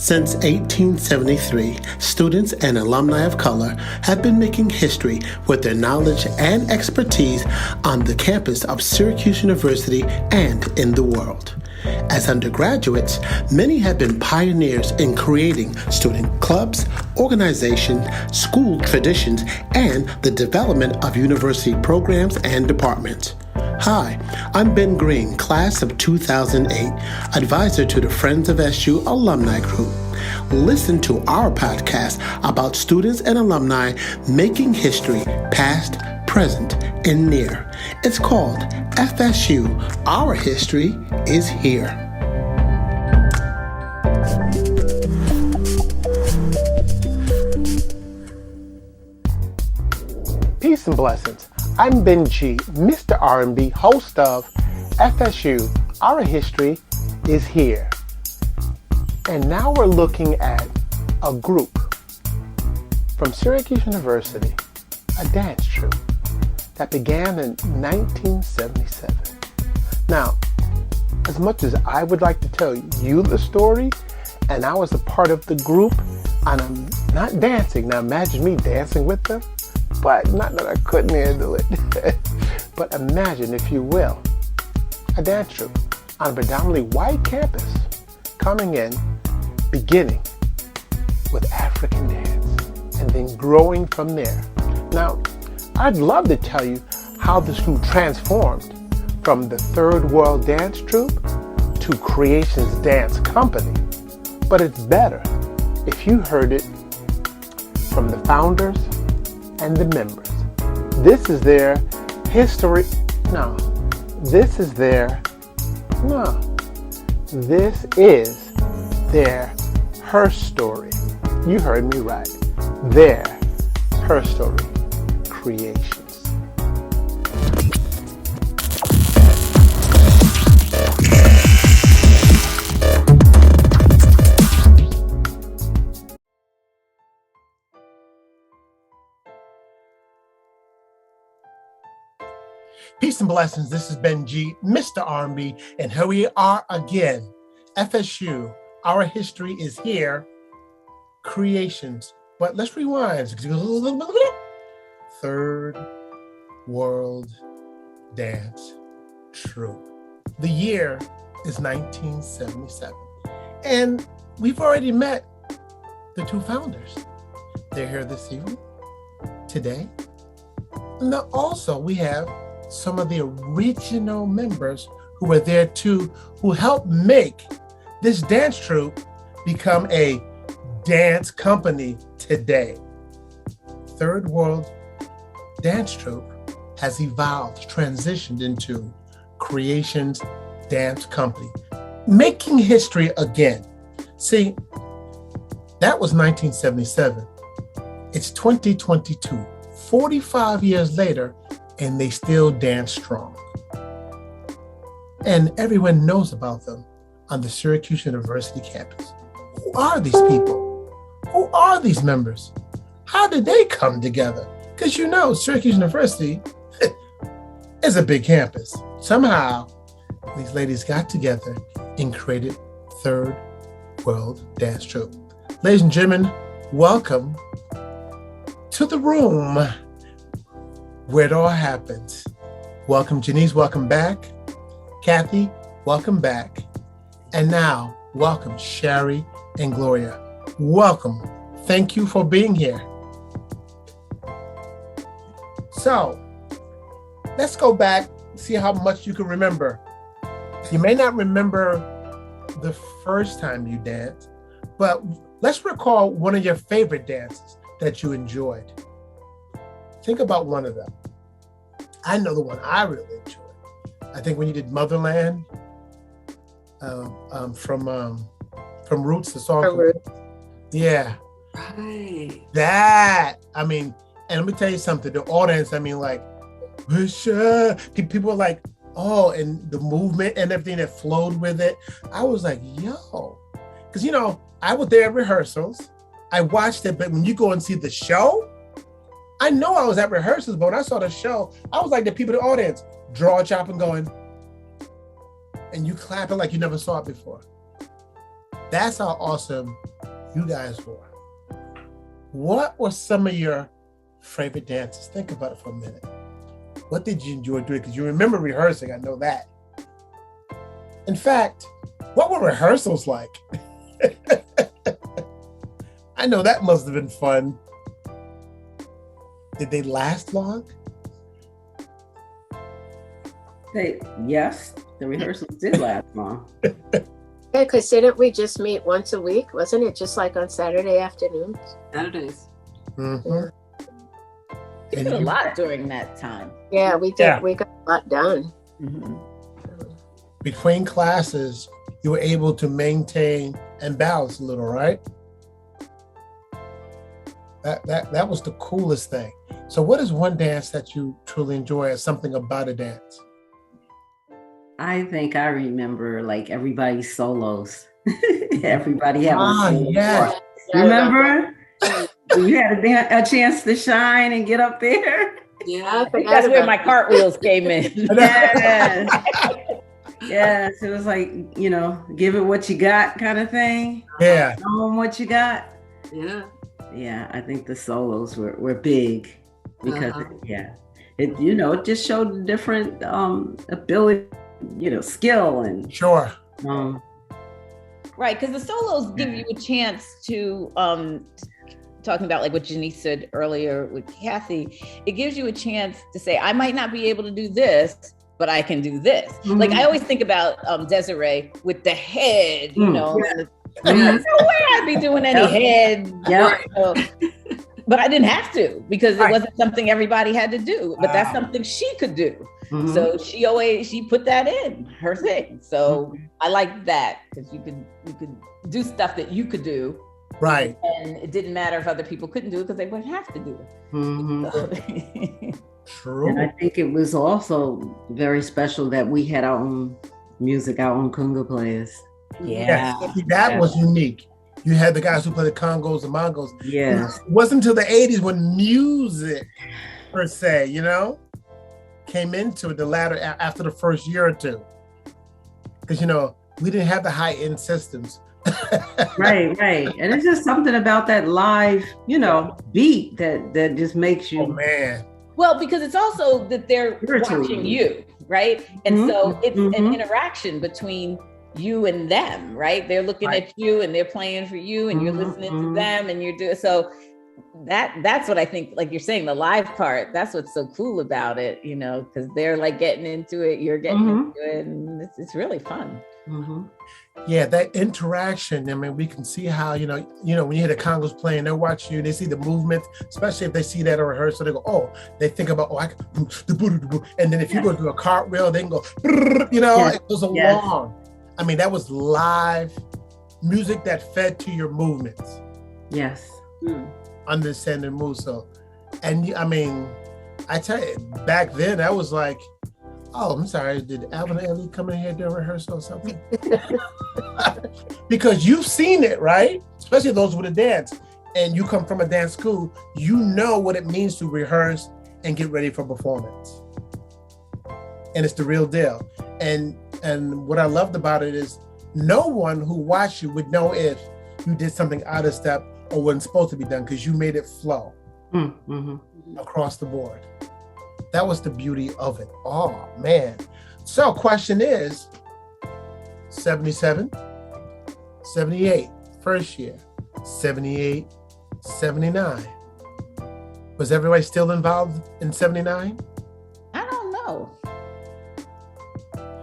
Since 1873, students and alumni of color have been making history with their knowledge and expertise on the campus of Syracuse University and in the world. As undergraduates, many have been pioneers in creating student clubs, organizations, school traditions, and the development of university programs and departments. Hi, I'm Ben Green, class of 2008, advisor to the Friends of SU alumni group. Listen to our podcast about students and alumni making history past, present, and near. It's called FSU, Our History is Here. Peace and blessings. I'm Ben G, Mr. R&B, host of FSU, Our History is Here. And now we're looking at a group from Syracuse University, a dance troupe that began in 1977. Now, as much as I would like to tell you the story, and I was a part of the group, and I'm not dancing. Now imagine me dancing with them, but not that I couldn't handle it. But imagine, if you will, a dance troupe on a predominantly white campus coming in, beginning with African dance, and then growing from there. Now, I'd love to tell you how this group transformed from the Third World Dance Troupe to Creations Dance Company, but it's better if you heard it from the founders and the members. This is their history. This is their Herstory. You heard me right. Their Herstory creations. Peace and blessings. This is Ben G, Mr. R&B, and here we are again. FSU, Our History is Here, creations. But let's rewind. Third World Dance Troupe. The year is 1977. And we've already met the two founders. They're here this evening, today. And then also we have some of the original members who were there too, who helped make this dance troupe become a dance company today. Third World Dance Troupe has evolved, transitioned into Creations Dance Company, making history again. See, that was 1977. It's 2022, 45 years later, and they still dance strong. And everyone knows about them on the Syracuse University campus. Who are these people? Who are these members? How did they come together? Because you know, Syracuse University is a big campus. Somehow, these ladies got together and created Third World Dance Troupe. Ladies and gentlemen, welcome to the room where it all happens. Welcome, Jenice, welcome back. Kathy, welcome back. And now, welcome, Shari and Gloria. Welcome. Thank you for being here. So, let's go back, see how much you can remember. You may not remember the first time you danced, but let's recall one of your favorite dances that you enjoyed. Think about one of them. I know the one I really enjoyed. I think when you did Motherland, from Roots, the song. Yeah. Right. That, I mean, and let me tell you something, the audience, I mean, like, people were like, oh, and the movement and everything that flowed with it. I was like, yo, because, you know, I was there at rehearsals. I watched it, but when you go and see the show, I know I was at rehearsals, but when I saw the show, I was like the people in the audience, draw chopping going, and you clapping like you never saw it before. That's how awesome you guys wore. What were some of your favorite dances? Think about it for a minute. What did you enjoy doing? Because you remember rehearsing, I know that. In fact, what were rehearsals like? I know that must have been fun. Did they last long? Yes, the rehearsals did last long. Yeah, because didn't we just meet once a week? Wasn't it just like on Saturday afternoons? Saturdays. Mm-hmm. We did a lot during that time. Yeah, we did. Yeah. We got a lot done. Mm-hmm. Between classes, you were able to maintain and balance a little, right? That was the coolest thing. So what is one dance that you truly enjoy as something about a dance? I think I remember like everybody's solos. Everybody had one. Yeah. Remember? You had a chance to shine and get up there. Yeah, I think that's where my cartwheels came in. Yes. Yes, it was like, give it what you got kind of thing. Yeah. Show them what you got. Yeah. Yeah, I think the solos were big because it just showed different ability, skill and sure. Right, because the solos give you a chance to talking about like what Jenice said earlier with Kathy, it gives you a chance to say, I might not be able to do this, but I can do this. Mm-hmm. Like I always think about Desiree with the head, There's no way I'd be doing any head. Yeah. But I didn't have to because it wasn't something everybody had to do. But that's something she could do. Mm-hmm. So she put that in her thing. So I like that because you could do stuff that you could do. Right. And it didn't matter if other people couldn't do it because they wouldn't have to do it. Mm-hmm. So. True. And I think it was also very special that we had our own music, our own conga players. Yeah. Yes. That was unique. You had the guys who play the congos and mongos. Yes. It wasn't until the 80s when music, per se, came into it, the latter after the first year or two. Because, we didn't have the high-end systems. Right. And it's just something about that live, beat that just makes you. Oh, man. Well, because it's also that they're watching you, right? And so it's an interaction between you and them, right? They're looking at you and they're playing for you and you're listening to them and you're doing so that's what I think, like you're saying, the live part, that's what's so cool about it, because they're like getting into it, you're getting into it, and it's really fun. Mm-hmm. Yeah, that interaction. I mean, we can see how, when you hear the congos playing, they're watching you, they see the movement, especially if they see that at rehearsal, they go, oh, they think about, I can do, and then if you go do a cartwheel, they can go, it goes along. I mean, that was live music that fed to your movements. Yes. Understanding moves. So, and I mean, I tell you, back then, that was like, oh, I'm sorry, did Alvin and Ellie come in here during rehearsal or something? Because you've seen it, right? Especially those with a dance. And you come from a dance school, you know what it means to rehearse and get ready for performance. And it's the real deal. And what I loved about it is no one who watched you would know if you did something out of step or wasn't supposed to be done because you made it flow across the board. That was the beauty of it. Oh, man. So question is, 77, 78, first year, 78, 79. Was everybody still involved in 79? I don't know.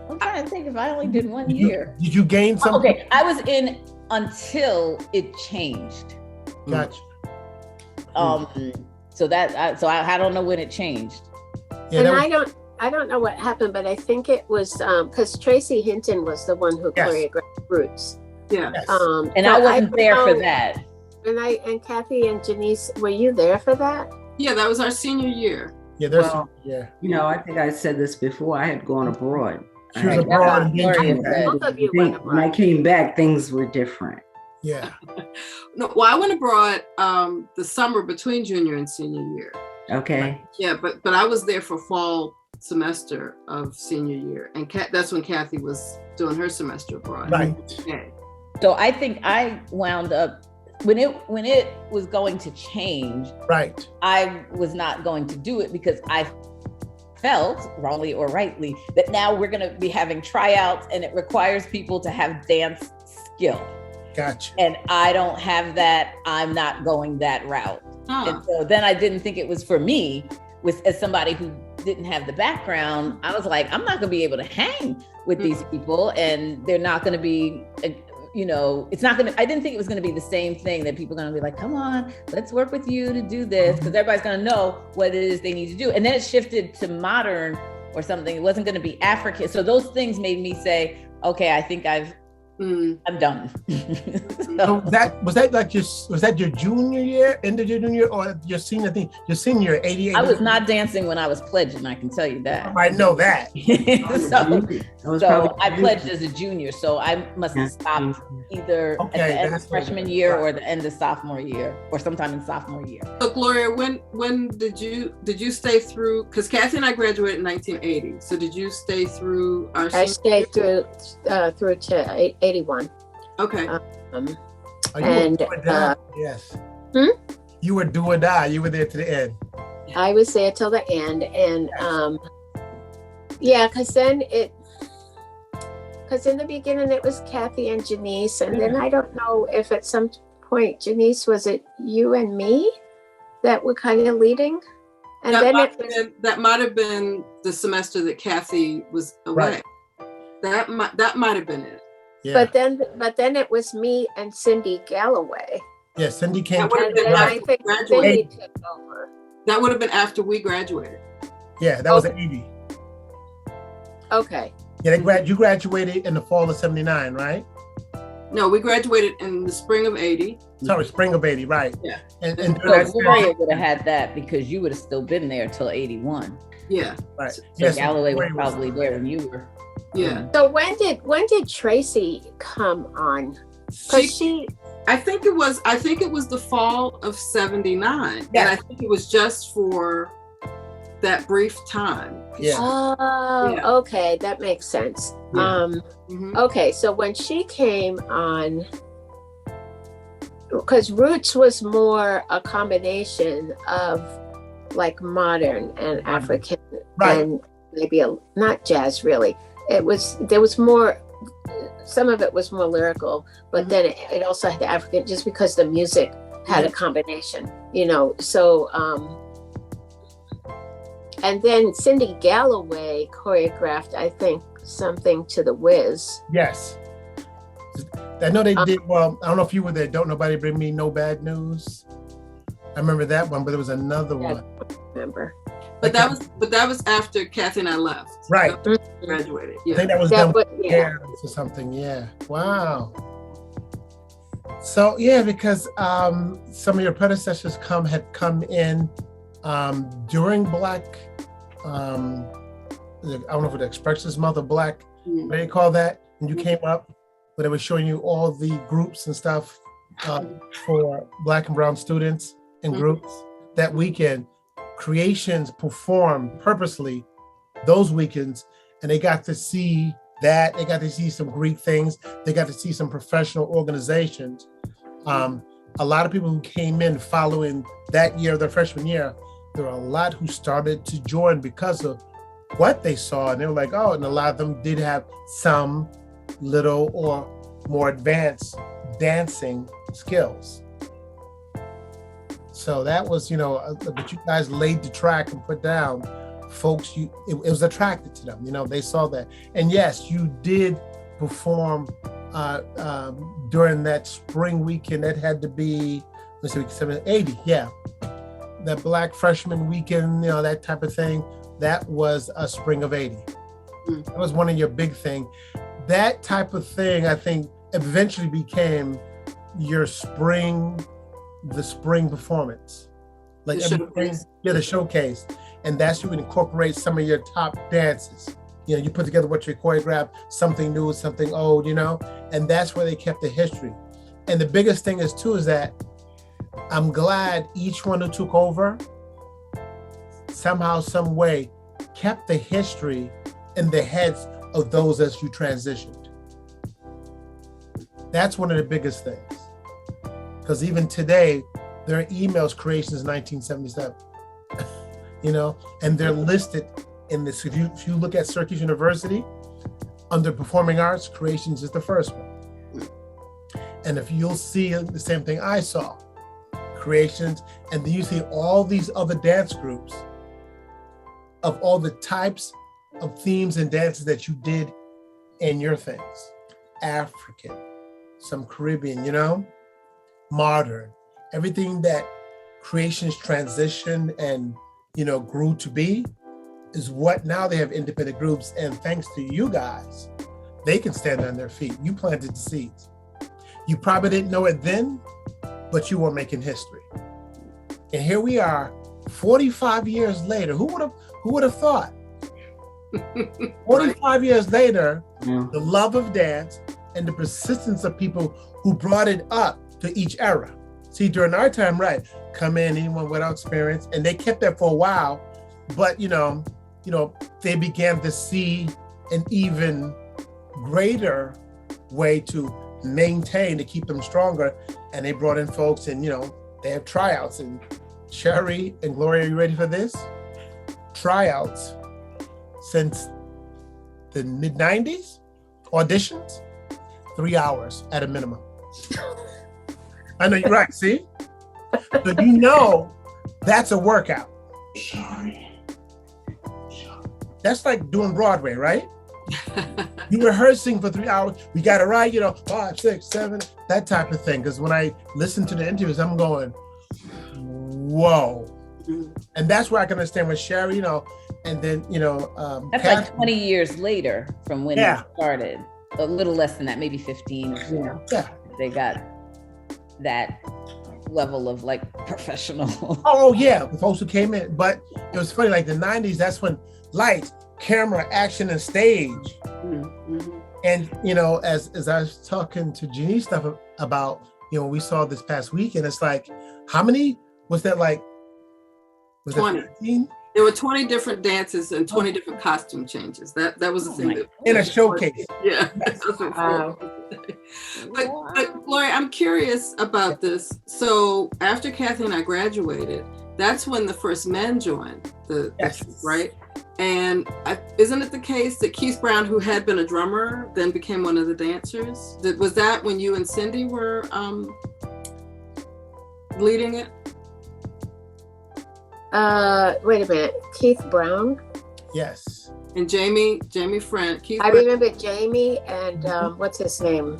I'm trying to think if I only did one year. Did you gain something? Okay, I was in until it changed. Gotcha. So I don't know when it changed. Yeah, and I don't know what happened, but I think it was because Tracy Hinton was the one who choreographed Roots. Yeah. And I wasn't there for that. And Kathy and Jenice, were you there for that? Yeah, that was our senior year. Yeah, I think I said this before. I had gone abroad. She was abroad. Both of you went abroad. When I came back, things were different. Yeah. No, well, I went abroad the summer between junior and senior year. Okay. Yeah, but I was there for fall semester of senior year, and that's when Kathy was doing her semester abroad. Right. Okay. So I think I wound up when it was going to change, Right. I was not going to do it because I felt, wrongly or rightly, that now we're going to be having tryouts and it requires people to have dance skill. Gotcha. And I don't have that. I'm not going that route. And so then I didn't think it was for me, as somebody who didn't have the background. I was like, I'm not going to be able to hang with these people, and they're not going to be, it's not going to, I didn't think it was going to be the same thing that people are going to be like, come on, let's work with you to do this, because everybody's going to know what it is they need to do. And then it shifted to modern or something. It wasn't going to be African. So those things made me say, okay, I think I'm done. So was that your junior year, end of your junior year, or your senior thing? Your senior year, 88. I was not dancing when I was pledging, I can tell you that. I know that. so I pledged as a junior, so I must have stopped either at the end of freshman year or the end of sophomore year, or sometime in sophomore year. So Gloria, when did you stay through? Because Kathy and I graduated in 1980. So did you stay through our? I stayed through to 81. Okay. Yes. You were do or die. You were there to the end. I was there till the end, and because in the beginning it was Kathy and Jenice, and then I don't know if at some point, Jenice, was it you and me that were kind of leading? And that might have been the semester that Kathy was away. Right. That might have been it. Yeah. But then it was me and Cindy Galloway. Yeah, Cindy came. And then I think Cindy took over. That would have been after we graduated. Yeah, that was 80. Okay. Yeah, you graduated in the fall of 79, right? No, we graduated in the spring of 80. Sorry, spring of 80, right. Yeah. And Gloria would have had that because you would have still been there till 81. Yeah. Right. So Galloway was probably there when you were. Yeah. So when did Tracy come on? I think it was the fall of 79. Yeah. And I think it was just for that brief time. Yeah. Oh, yeah. Okay, that makes sense. Yeah. Okay, so when she came on, because Roots was more a combination of like modern and African, and maybe not jazz really. There was more, some of it was more lyrical, but then it also had the African, just because the music had a combination, so, and then Cindy Galloway choreographed, I think, something to The Wiz. Yes. I know they did, well, I don't know if you were there, Don't Nobody Bring Me No Bad News. I remember that one, but there was another one. I remember. But that was after Kathy and I left. Right. Graduated. Yeah. I think that was done or something. Yeah. Wow. So because some of your predecessors had come in during Black, I don't know if it expresses Month of Black, what do you call that? And you came up, but they were showing you all the groups and stuff for Black and brown students and groups that weekend. Creations performed purposely those weekends, and they got to see that. They got to see some Greek things. They got to see some professional organizations. A lot of people who came in following that year, their freshman year, there were a lot who started to join because of what they saw, and they were like, oh, and a lot of them did have some little or more advanced dancing skills. So that was, what you guys laid the track and put down, folks, it was attracted to them, they saw that. And yes, you did perform during that spring weekend. That had to be, 80, yeah. That Black freshman weekend, that type of thing, that was a spring of 80. That was one of your big things. That type of thing, I think, eventually became your the spring performance, like the showcase, and that's you would incorporate some of your top dances. You put together what you choreographed, something new, something old, and that's where they kept the history. And the biggest thing is that I'm glad each one who took over somehow, some way, kept the history in the heads of those as you transitioned. That's one of the biggest things. because even today, there are emails creations 1977, you know, and they're listed in this. If you look at Syracuse University, under Performing Arts, Creations is the first one. And if you'll see the same thing I saw, Creations, and then you see all these other dance groups of all the types of themes and dances that you did in your things. African, some Caribbean, you know, modern, everything that Creations transitioned and, you know, grew to be is what now they have independent groups. And thanks to you guys, they can stand on their feet. You planted the seeds. You probably didn't know it then, but you were making history. And here we are, 45 years later. Who would have thought? 45 years later, the love of dance and the persistence of people who brought it up to each era. See, during our time, right, come in, anyone without experience, and they kept that for a while, but you know, they began to see an even greater way to maintain, to keep them stronger, and they brought in folks, and you know, they have tryouts. And Shari and Gloria, are you ready for this? Tryouts since the mid-90s, auditions, 3 hours at a minimum. I know you're right, see? So you know that's a workout. That's like doing Broadway, right? You rehearsing for 3 hours. We got to write, 5, 6, 7, that type of thing. Because when I listen to the interviews, I'm going, whoa. And that's where I can understand with Shari, and then, that's Kathy, like 20 years later from when it started. A little less than that, maybe 15 or so. Yeah. They got that level of like professional. Oh yeah, the folks who came in. But it was funny, like the 90s, that's when lights, camera, action, and stage. Mm-hmm. And as I was talking to Jenice stuff about, we saw this past weekend, it's like, how many was that, like, was 20. That 15? There were 20 different dances and 20 different costume changes. That was the thing. In a showcase. Yeah. But Gloria, I'm curious about this. So after Kathy and I graduated, that's when the first men joined the troupe, right? And isn't it the case that Keith Brown, who had been a drummer, then became one of the dancers? Was that when you and Cindy were leading it? Wait a minute. Keith Brown? Yes. And Jamie Friend. I remember Jamie and what's his name?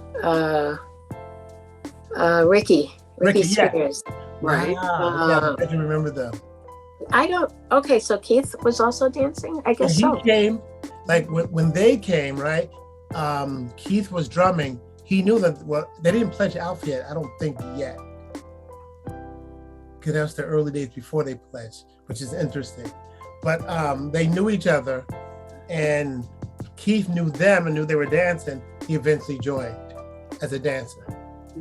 Ricky Spears. Yeah. Right. I can remember them. Okay, so Keith was also dancing? I guess so. He came, like when they came, right? Keith was drumming. He knew that, they didn't pledge Alf yet, I don't think yet. Because that was the early days before they pledged, which is interesting. But they knew each other, and Keith knew them and knew they were dancing. He eventually joined as a dancer.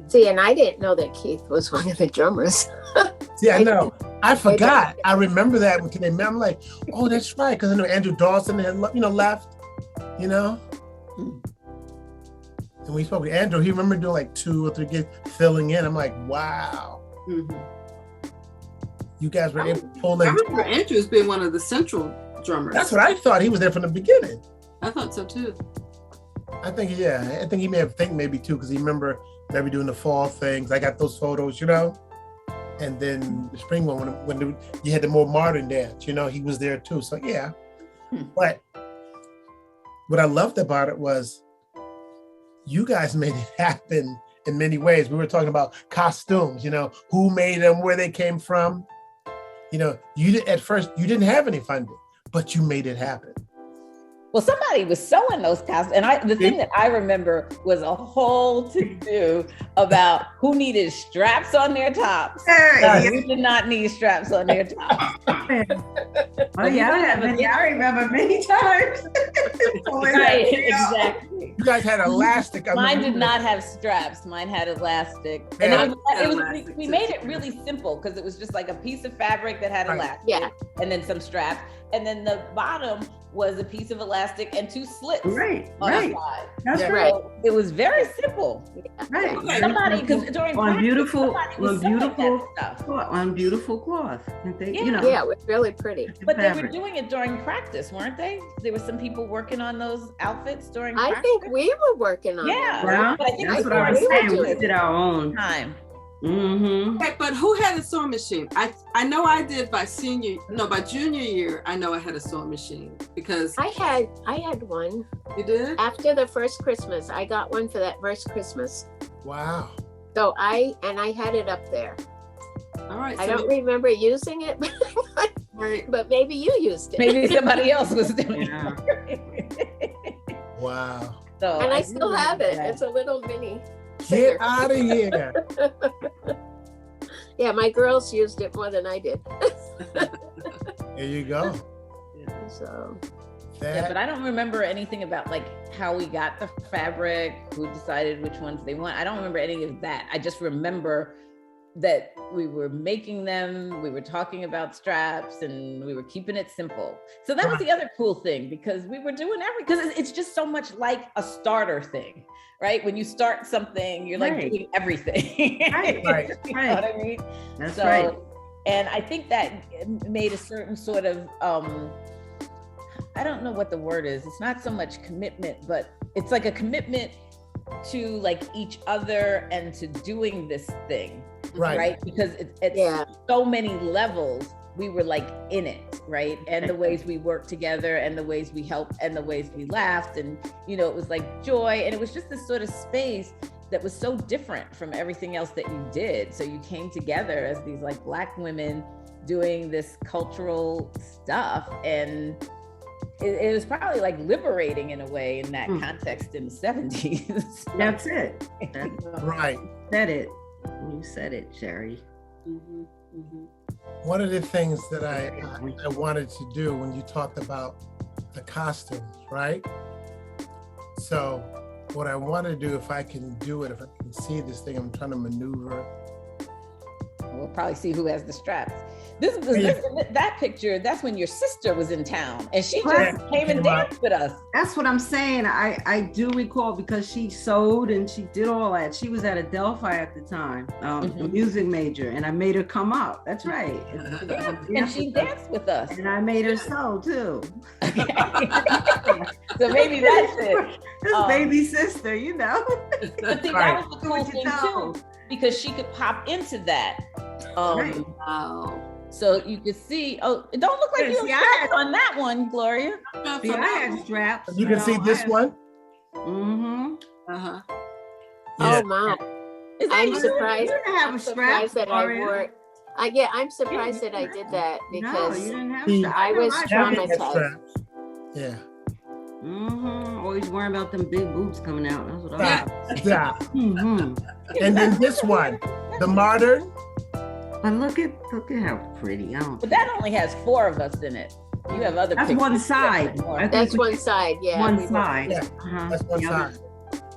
See, and I didn't know that Keith was one of the drummers. See, I know. I forgot. I remember that when they met. I'm like, oh, that's right. Because I know Andrew Dawson had, left, And we spoke with Andrew. He remembered doing like 2 or 3 gigs, filling in. I'm like, wow. Mm-hmm. You guys were able to pull in. I remember Andrew's being one of the central drummers. That's what I thought. He was there from the beginning. I thought so too. I think he may have maybe too, because he remember maybe doing the fall things. I got those photos, and then the spring one when you had the more modern dance, he was there too. So yeah. But what I loved about it was you guys made it happen in many ways. We were talking about costumes, who made them, where they came from. At first you didn't have any funding, but you made it happen. Well, somebody was sewing those costumes. And the thing that I remember was a whole to-do about who needed straps on their tops. Who did not need straps on their tops. Oh, yeah, I remember many times. Right, exactly. You guys had elastic. Mine did not have straps. Mine had elastic. Yeah. And we made it really simple because it was just like a piece of fabric that had elastic. Yeah. And then some straps. And then the bottom was a piece of elastic and 2 slits. Right. On Right. the side. That's Yeah. right. So it was very simple. Right. Okay. Somebody, because during on practice, beautiful, somebody was on sewing beautiful, that stuff. on beautiful cloth. And they, you Yeah. know, Yeah, it was really pretty. But they were fabric. doing it during practice, weren't they? There were some people working on those outfits during I practice. think we were working on Yeah. it. Well, But I think that's we what I was were saying. doing We did our own. time. Mm-hmm. Okay, but who had a sewing machine? I know I did by junior year. I know I had a sewing machine because I had one you did. after the first Christmas. I got one for that first Christmas. Wow. So I had it up there. All right. I so don't remember using it, right. but maybe you used it. Maybe somebody else was doing Yeah. it. Wow. So And I do still have remember it. that. It's a little mini. Get singer. out of here. Yeah, my girls used it more than I did. There you go. So Yeah, but I don't remember anything about like how we got the fabric, who decided which ones they want. I don't remember any of that. I just remember that we were making them, we were talking about straps, and we were keeping it simple. So that was the other cool thing, because we were doing because it's just so much like a starter thing, right? When you start something, you're like Right. doing everything. Right. You know what I mean? That's So, right. and I think that made a certain sort of, I don't know what the word is. It's not so much commitment, but it's like a commitment to like each other and to doing this thing, right? Because it's so many levels. We were like in it, right? And the ways we worked together and the ways we helped and the ways we laughed, and you know, it was like joy, and it was just this sort of space that was so different from everything else that you did. So you came together as these like Black women doing this cultural stuff, and it was probably like liberating in a way in that context in the 70s. That's it. Right. Said it. You said it, Shari. Mm-hmm, mm-hmm. One of the things that I wanted to do when you talked about the costumes, right? So what I want to do, if I can do it, if I can see this thing, I'm trying to maneuver. We'll probably see who has the straps. That picture, that's when your sister was in town and she just came and danced with us. That's what I'm saying. I do recall, because she sewed and she did all that. She was at Adelphi at the time, a music major, and I made her come up. That's right. And she danced with us. And I made her sew too. So maybe that's it. This baby sister, you know. But see, that was the cool thing too, because she could pop into that. Wow. So you could see, it don't look like you have straps on that one, Gloria. See, I had straps. You can see this one? Mm-hmm. Uh-huh. Yeah. oh my. I'm surprised. You didn't have I'm a strap, surprised that I Gloria. wore. I'm surprised that I did that No, because you didn't have See, straps. I was Definitely had traumatized. straps. Yeah. Mm-hmm. Always worrying about them big boobs coming out. That's what I was. Yeah. Mm-hmm. And then this one, the modern. But look at how pretty. But that only has 4 of us in it. You have other That's pictures. one side. I think That's we- one side. Yeah. One we were- side. Yeah, Uh-huh. that's one The other- side.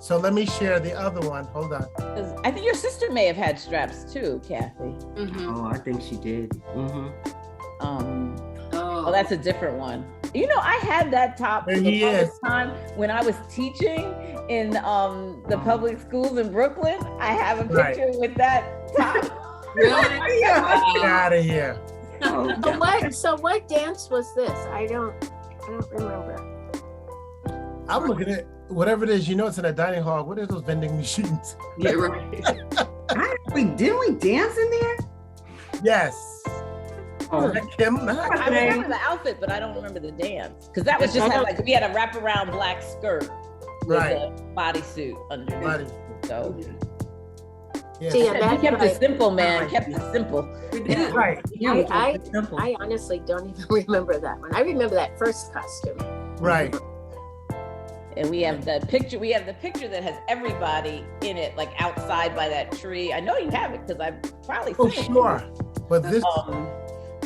So let me share the other one. Hold on. 'Cause I think your sister may have had straps too, Kathy. Mm-hmm. Oh, I think she did. Mm-hmm. Oh, that's a different one. You know, I had that top for There the he longest is. time when I was teaching in the public schools in Brooklyn. I have a Right. picture with that top. Really? Get out of here. Oh, So what dance was this? I don't remember. I'm looking at whatever it is, you know, it's in a dining hall. What are those vending machines? Yeah, right. didn't we dance in there? Yes. Oh, Kim? I remember the outfit, but I don't remember the dance. Because that was just like we had a wraparound black skirt with Right. a bodysuit underneath. So Yes. See, we that's kept right. it simple, man. Kept it simple. yeah. Right. Yeah, I simple. I honestly don't even remember that one. I remember that first costume. Right. And we have the picture. We have the picture that has everybody in it, like outside by that tree. I know you have it because I probably. Oh, sent it to sure. you. But this,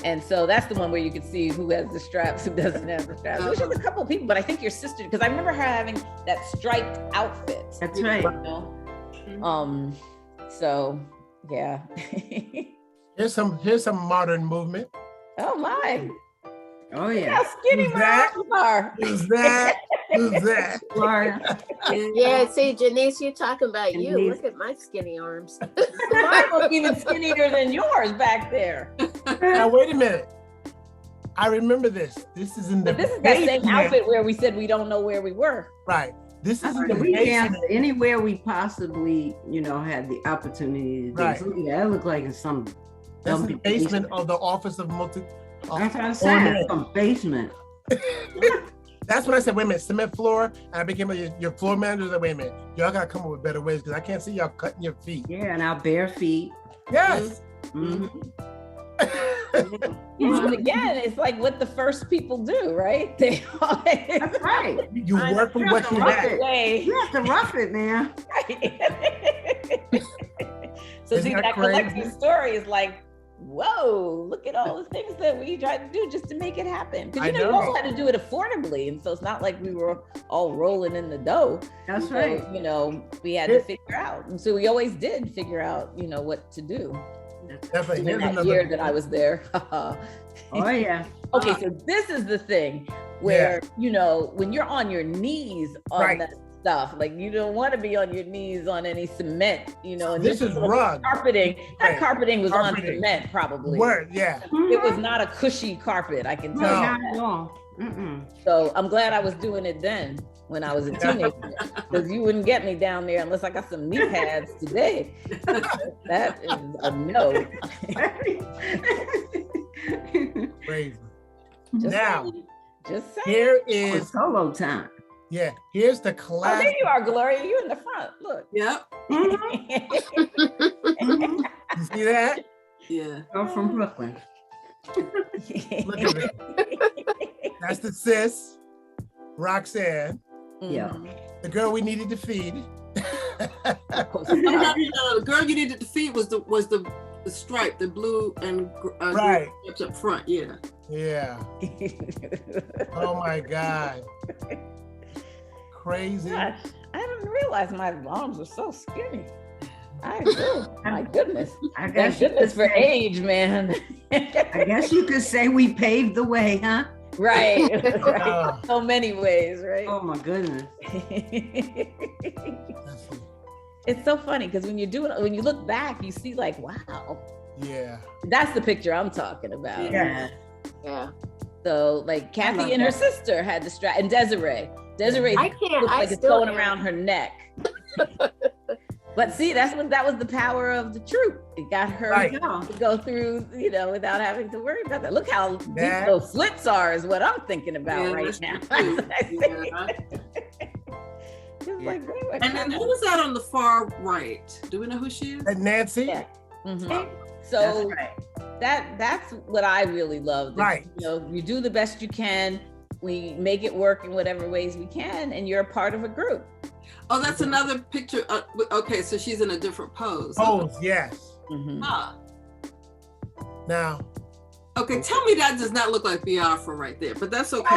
And so that's the one where you can see who has the straps, who doesn't have the straps. Which is a couple of people, but I think your sister, because I remember her having that striped outfit. That's right. You know? So yeah. Here's some modern movement. Oh my. Oh yeah. How skinny Who's my that? arms are. Who's that? Who's that? Gloria. Yeah, see, Jenice, you're talking about you. Jenice. Look at my skinny arms. Mine look even skinnier than yours back there. Now wait a minute. I remember this. This is in the But this is that same basement. outfit where we said we don't know where we were. Right. This is in the We basement. can't anywhere we possibly, had the opportunity to do. Right. So, that looked like in some That's in the dump basement of the Office of Multi. That's what I said. Some basement. That's when I said, wait a minute, cement floor. And I became your floor manager. Like, wait a minute, y'all gotta come up with better ways because I can't see y'all cutting your feet. Yeah, and our bare feet. Yes. Mhm. And again, it's like what the first people do, right? They That's right. You work with what you rough have. it. You have to rough it, man. So Isn't see, that that crazy? collective story is like, whoa, look at all the things that we tried to do just to make it happen. Because I you know. also had to do it affordably. And so it's not like we were all rolling in the dough. That's So, right. we had to figure out. And so we always did figure out, what to do. Definitely. In Here's that another. year that I was there. Oh yeah. Okay, so this is the thing where, when you're on your knees on Right. that stuff, like you don't want to be on your knees on any cement, and This is rug. carpeting. That Right. carpeting was Carpeting. on cement, probably. Word, yeah. It was not a cushy carpet, I can No, tell you not that. at all. Mm-mm. So I'm glad I was doing it then when I was a teenager, because you wouldn't get me down there unless I got some knee pads today. That is a no. Crazy. Just Now, saying. Just saying. here It's is, solo time. here's the Oh, there class. you are, Gloria. You in the front. Look. Yep. You see that? Yeah. I'm from Brooklyn. Look at it. That's the sis, Roxanne, Yeah. Mhm. the girl we needed to feed. No, the girl you needed to feed was the stripe, the blue and Right. green stripes up front. Yeah. Yeah. Oh my God. Crazy. Gosh, I didn't realize my arms were so skinny. I do. My goodness. I Thank guess you could goodness for say, age, man. I guess you could say we paved the way, huh? Right. Oh. So many ways, right? Oh my goodness. It's so funny because when you look back, you see like, wow, Yeah. that's the picture I'm talking about. Yeah. Yeah. So like Kathy and her sister had the strap, and Desiree I can't. looks I like it's still going can't. around her neck. But see, that was the power of the troupe. It got her Right. to go through, without having to worry about that. Look how deep That- those slits are is what I'm thinking about Yeah, right that's now. true. Yeah. Just like, wait, And then who was that on the far right? Do we know who she is? And Nancy? Yeah. Mhm. That's So right. that's what I really love. Right. You do the best you can. We make it work in whatever ways we can, and you're a part of a group. Oh, that's another picture. Okay, so she's in a different pose. Pose, yes. Mhm. Ah, Now, okay, tell me that does not look like Biafra right there, but that's okay.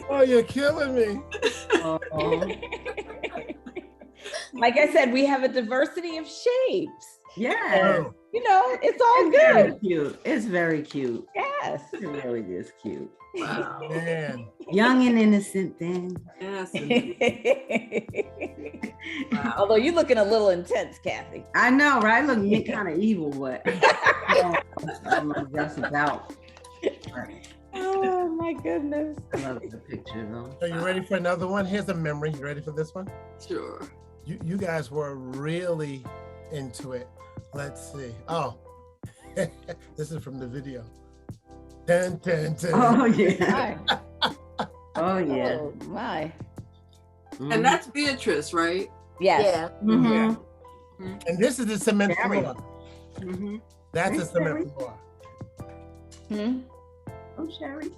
oh, you're killing me. Oh, Like I said, we have a diversity of shapes. yeah. Oh, It's all It's very good. cute. It's very cute. Yes. It really is cute. Wow. man. Young and innocent then. Yes. Although you're looking a little intense, Kathy. I know, right? Look, me kind of evil, but I don't know what that's about. Oh my goodness. I love the picture though. Are you ready for another one? Here's a memory. You ready for this one? Sure. You guys were really into it. Let's see. Oh, this is from the video. Dun, dun, dun. Oh yeah. Hi. Oh yeah. Oh my. And that's Beatrice, right? Yes. Yeah. Mhm. And this is the cement Very. floor. Mm-hmm. That's the Very. cement floor. Hmm? Oh, Shari.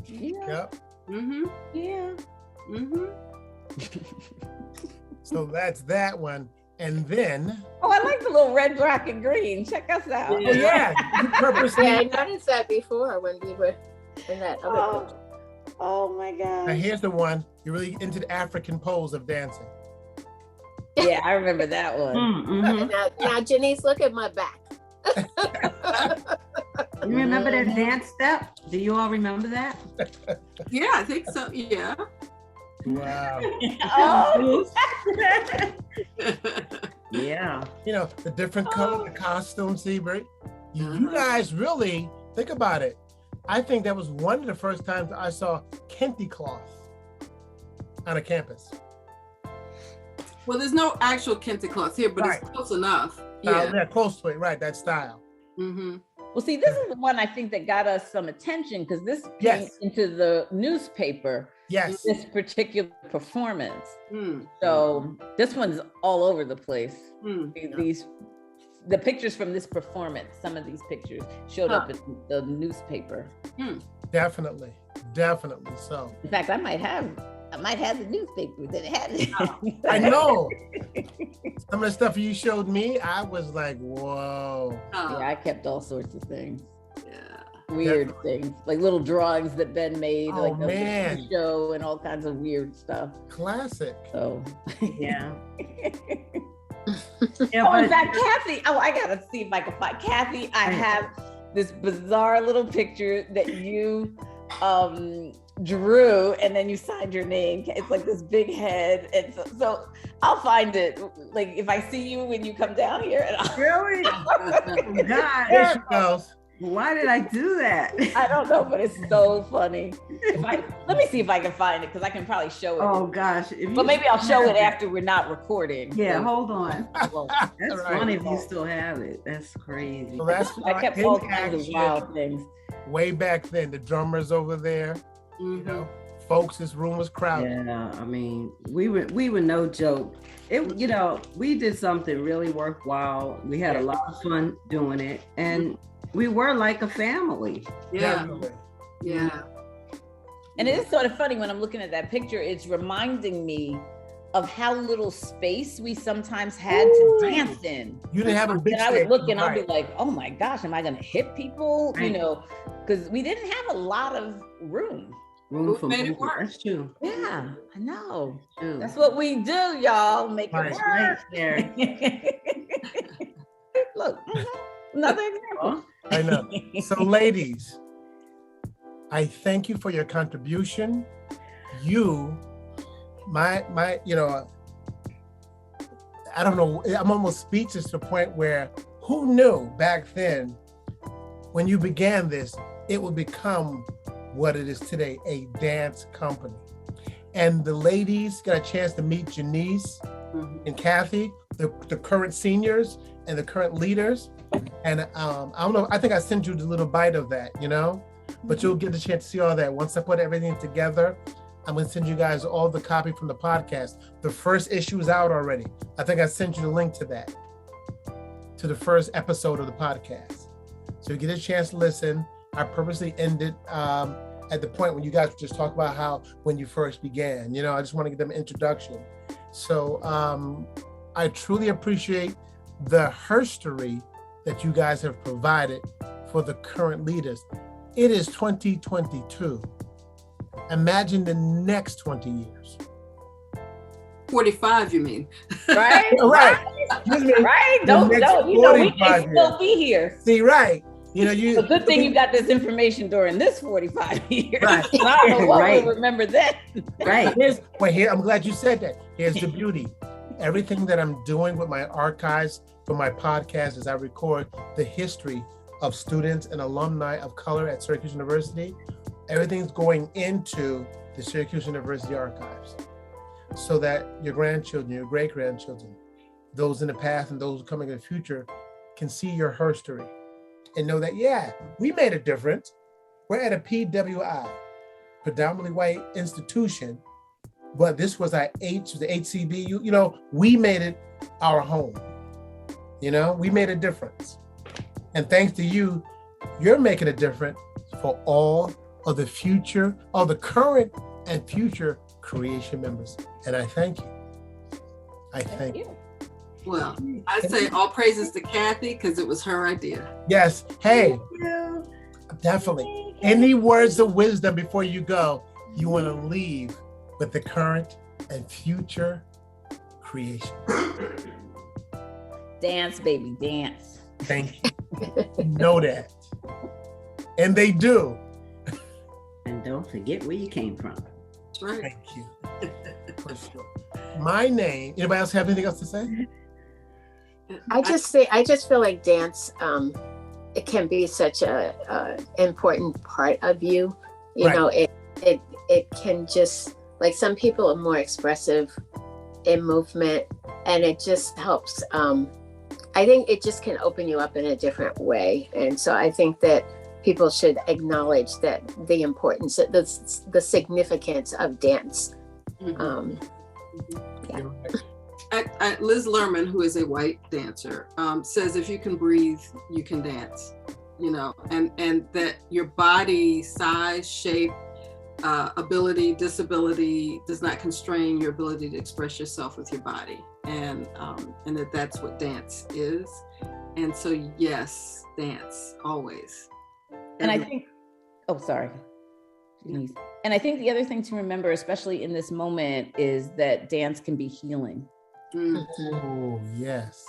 Yeah. Yep. Mm-hmm. Yeah. Mm-hmm. So that's that one. And then. Oh, I like the little red, black, and green. Check us out. Oh, yeah. You purposely. Yeah, I noticed that before when we were in that other picture. Oh my Now God. here's the one. You're really into the African pose of dancing. Yeah, I remember that one. Mm-hmm. Now, Jenice, look at my back. You remember that dance step? Do you all remember that? Yeah, I think so. Yeah. Wow. Oh. Yeah. You know, the different color, the costume, Seabird. You guys really, think about it. I think that was one of the first times I saw kente cloth on a campus. Well, there's no actual kente cloth here, but Right. it's close enough. Yeah, close to it, right, that style. Mm-hmm. Well, see, this is the one I think that got us some attention because this came Yes. into the newspaper. Yes. This particular performance. Mm. So this one's all over the place. Mm. The pictures from this performance, some of these pictures showed up in the newspaper. Definitely so. In fact, I might have the newspaper that had it. I know. Some of the stuff you showed me, I was like, whoa. Yeah, I kept all sorts of things. Yeah. Weird things, like little drawings that Ben made, Oh, like the man. show and all kinds of weird stuff. Classic. So Yeah. oh, in fact, Kathy, I gotta see if I can find Kathy. I have this bizarre little picture that you drew and then you signed your name. It's like this big head. And so I'll find it. Like if I see you when you come down here. And Really? Oh, God. There she goes. Why did I do that? I don't know, but it's so funny. Let me see if I can find it because I can probably show it. Oh gosh. But maybe I'll show it after we're not recording. Yeah, So- hold on. That's Right. funny if you still have it. That's crazy. So that's I kept in all kinds of action wild things. way back then. The drummers over there, you know, folks, this room was crowded. Yeah, I mean, we were no joke. We did something really worthwhile. We had a lot of fun doing it, and we were like a family. Yeah. Definitely. Yeah. And it is sort of funny when I'm looking at that picture, it's reminding me of how little space we sometimes had to dance in. You didn't have a big And I would stage, look and I'd right. be like, oh my gosh, am I gonna hit people? Right. You know, because we didn't have a lot of room. Room for Made it movement. work. That's true. Yeah, I know. True. That's what we do, y'all. Make Right. it right work. there. Look, another example. I know. So ladies, I thank you for your contribution. You, my, you know, I don't know, I'm almost speechless to the point where who knew back then when you began this, it would become what it is today, a dance company. And the ladies got a chance to meet Jenice and Kathy, the current seniors and the current leaders. And I don't know, I think I sent you the little bite of that, you know, but you'll get the chance to see all that. Once I put everything together, I'm gonna send you guys all the copy from the podcast. The first issue is out already. I think I sent you the link to that, to the first episode of the podcast. So you get a chance to listen. I purposely ended at the point when you guys just talked about how, when you first began, you know, I just want to give them an introduction. So I truly appreciate the herstory that you guys have provided for the current leaders. It is 2022. Imagine the next 20 years. 45, you mean? Right? Right. Excuse me. Right? The Don't, next you know, we 45 can still years. be here. See, right. You know, It's a good thing you got this information during this 45 years. Right. I don't know what Right. we'll remember then. Right. Here, I'm glad you said that. Here's the beauty. Everything that I'm doing with my archives for my podcast is I record the history of students and alumni of color at Syracuse University. Everything's going into the Syracuse University archives so that your grandchildren, your great-grandchildren, those in the past and those coming in the future can see your herstory and know that, yeah, we made a difference. We're at a PWI, predominantly white institution, but this was the HCBU, you know, we made it our home. You know, we made a difference. And thanks to you, you're making a difference for all of the future, all the current and future creation members. And I thank you. I thank you. Well, I say all praises to Kathy because it was her idea. Yes. Hey, definitely. Any words of wisdom before you go, you want to leave with the current and future creation? Dance, baby, dance. Thank you. Know that. And they do. And don't forget where you came from. That's right. Thank you. For sure. My name, anybody else have anything else to say? I just feel like dance, it can be such a important part of you. You Right. know, it can just, like, some people are more expressive in movement, and it just helps. I think it just can open you up in a different way. And so I think that people should acknowledge that the importance, the significance of dance. Liz Lerman, who is a white dancer, says if you can breathe, you can dance, you know, and that your body size, shape, ability, disability does not constrain your ability to express yourself with your body. And that's what dance is. And so, yes, dance, always. And I think, sorry. Jenice. And I think the other thing to remember, especially in this moment, is that dance can be healing. Oh, yes.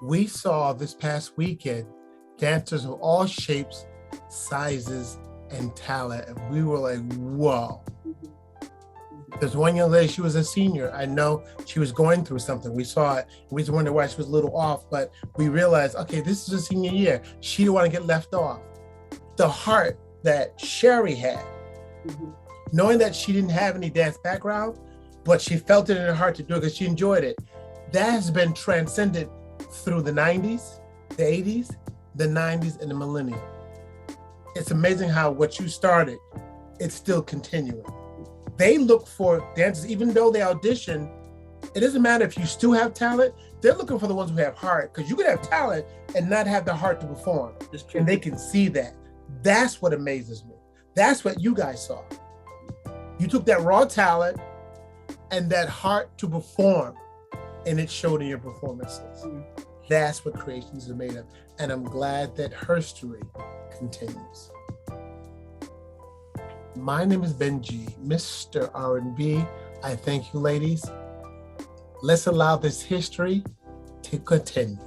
We saw this past weekend dancers of all shapes, sizes, and talent. And we were like, whoa. There's one young lady, she was a senior. I know she was going through something. We saw it. We just wondered why she was a little off, but we realized, okay, this is a senior year. She didn't want to get left off. The heart that Shari had, knowing that she didn't have any dance background, but she felt it in her heart to do it because she enjoyed it. That has been transcended through the 90s, the 80s, the 90s, and the millennium. It's amazing how what you started, it's still continuing. They look for dancers, even though they audition, it doesn't matter if you still have talent, they're looking for the ones who have heart, because you can have talent and not have the heart to perform. And they can see that. That's what amazes me. That's what you guys saw. You took that raw talent and that heart to perform, and it showed in your performances. That's what creations are made of. And I'm glad that Herstory continues. My name is Benji, Mr. R&B. I thank you, ladies. Let's allow this history to continue.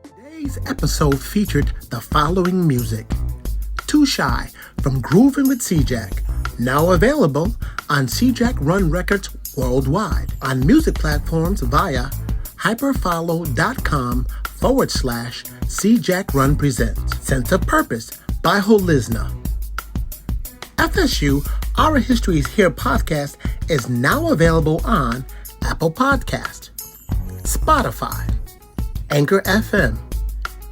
Today's episode featured the following music. Too Shy from Groovin' with C-Jack, now available on C-Jack Run Records worldwide, on music platforms via hyperfollow.com/C-Jack Run Presents. Sense of Purpose by Holisna. FSU, Our History is Here podcast is now available on Apple Podcast, Spotify, Anchor FM,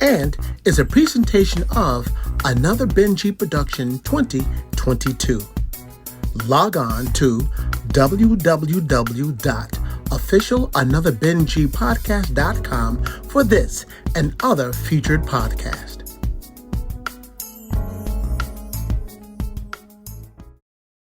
and is a presentation of Another Benji Production 2022. Log on to www.officialanotherbenjipodcast.com for this and other featured podcasts.